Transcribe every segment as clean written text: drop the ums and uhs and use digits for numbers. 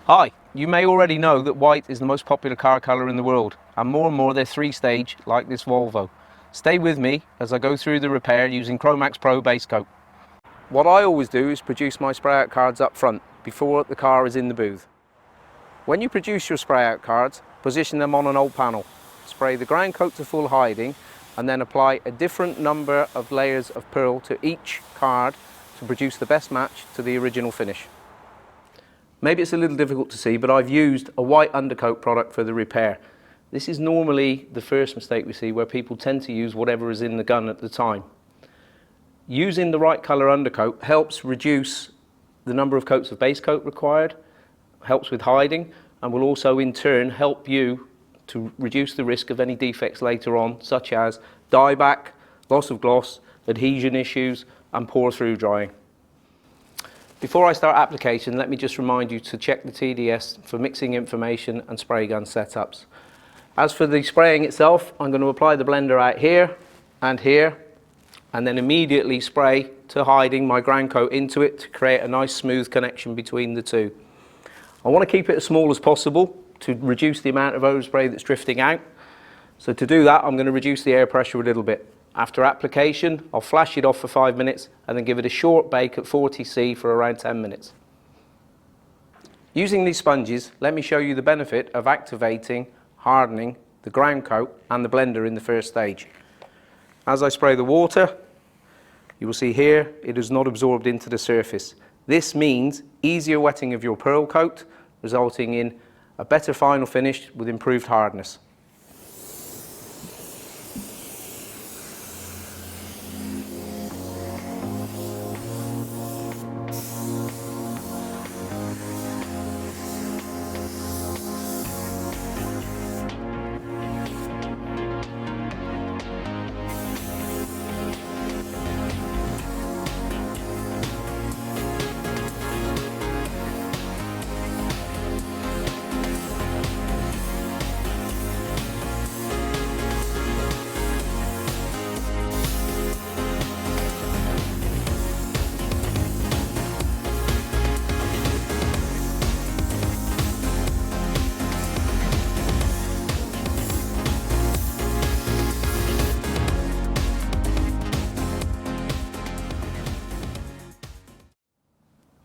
Hi, you may already know that white is the most popular car colour in the world, and more they're three-stage like this Volvo. Stay with me as I go through the repair using Cromax Pro Basecoat. What I always do is produce my spray out cards up front before the car is in the booth. When you produce your spray out cards, position them on an old panel. Spray the ground coat to full hiding and then apply a different number of layers of pearl to each card to produce the best match to the original finish. Maybe it's a little difficult to see, but I've used a white undercoat product for the repair. This is normally the first mistake we see, where people tend to use whatever is in the gun at the time. Using the right colour undercoat helps reduce the number of coats of base coat required, helps with hiding, and will also in turn help you to reduce the risk of any defects later on, such as dieback, loss of gloss, adhesion issues, and pour through drying. Before I start application, let me just remind you to check the TDS for mixing information and spray gun setups. As for the spraying itself, I'm going to apply the blender out here, and then immediately spray to hiding my ground coat into it to create a nice smooth connection between the two. I want to keep it as small as possible to reduce the amount of overspray that's drifting out. So to do that, I'm going to reduce the air pressure a little bit. After application, I'll flash it off for 5 minutes and then give it a short bake at 40°C for around 10 minutes. Using these sponges, let me show you the benefit of activating, hardening the ground coat and the blender in the first stage. As I spray the water, you will see here it is not absorbed into the surface. This means easier wetting of your pearl coat, resulting in a better final finish with improved hardness.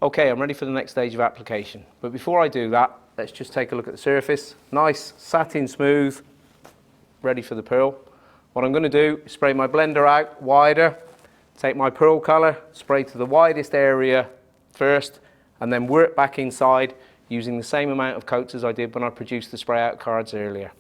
Okay, I'm ready for the next stage of application. But before I do that, let's just take a look at the surface. Nice, satin smooth, ready for the pearl. What I'm going to do is spray my blender out wider, take my pearl colour, spray to the widest area first, and then work back inside using the same amount of coats as I did when I produced the spray out cards earlier.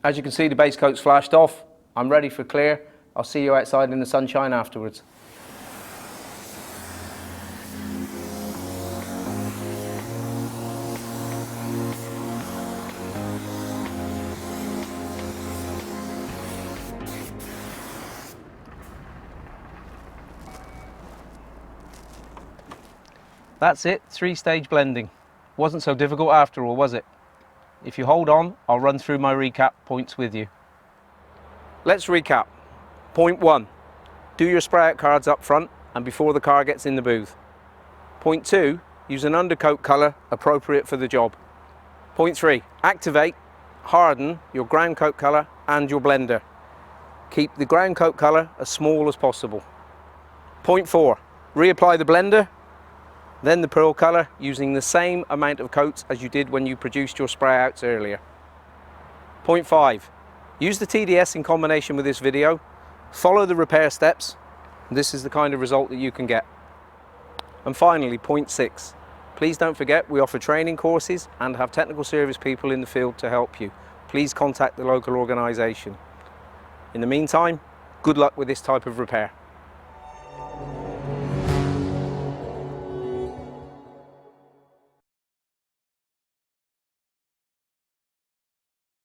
As you can see, the base coat's flashed off. I'm ready for clear. I'll see you outside in the sunshine afterwards. That's it, 3-stage blending. Wasn't so difficult after all, was it? If you hold on, I'll run through my recap points with you. Let's recap. Point 1. Do your spray out cards up front and before the car gets in the booth. Point 2. Use an undercoat colour appropriate for the job. Point 3. Activate, harden your ground coat colour and your blender. Keep the ground coat colour as small as possible. Point 4. Reapply the blender, then the pearl colour using the same amount of coats as you did when you produced your spray outs earlier. Point 5. Use the TDS in combination with this video, follow the repair steps, and this is the kind of result that you can get. And finally, point 6. Please don't forget we offer training courses and have technical service people in the field to help you. Please contact the local organisation. In the meantime, good luck with this type of repair.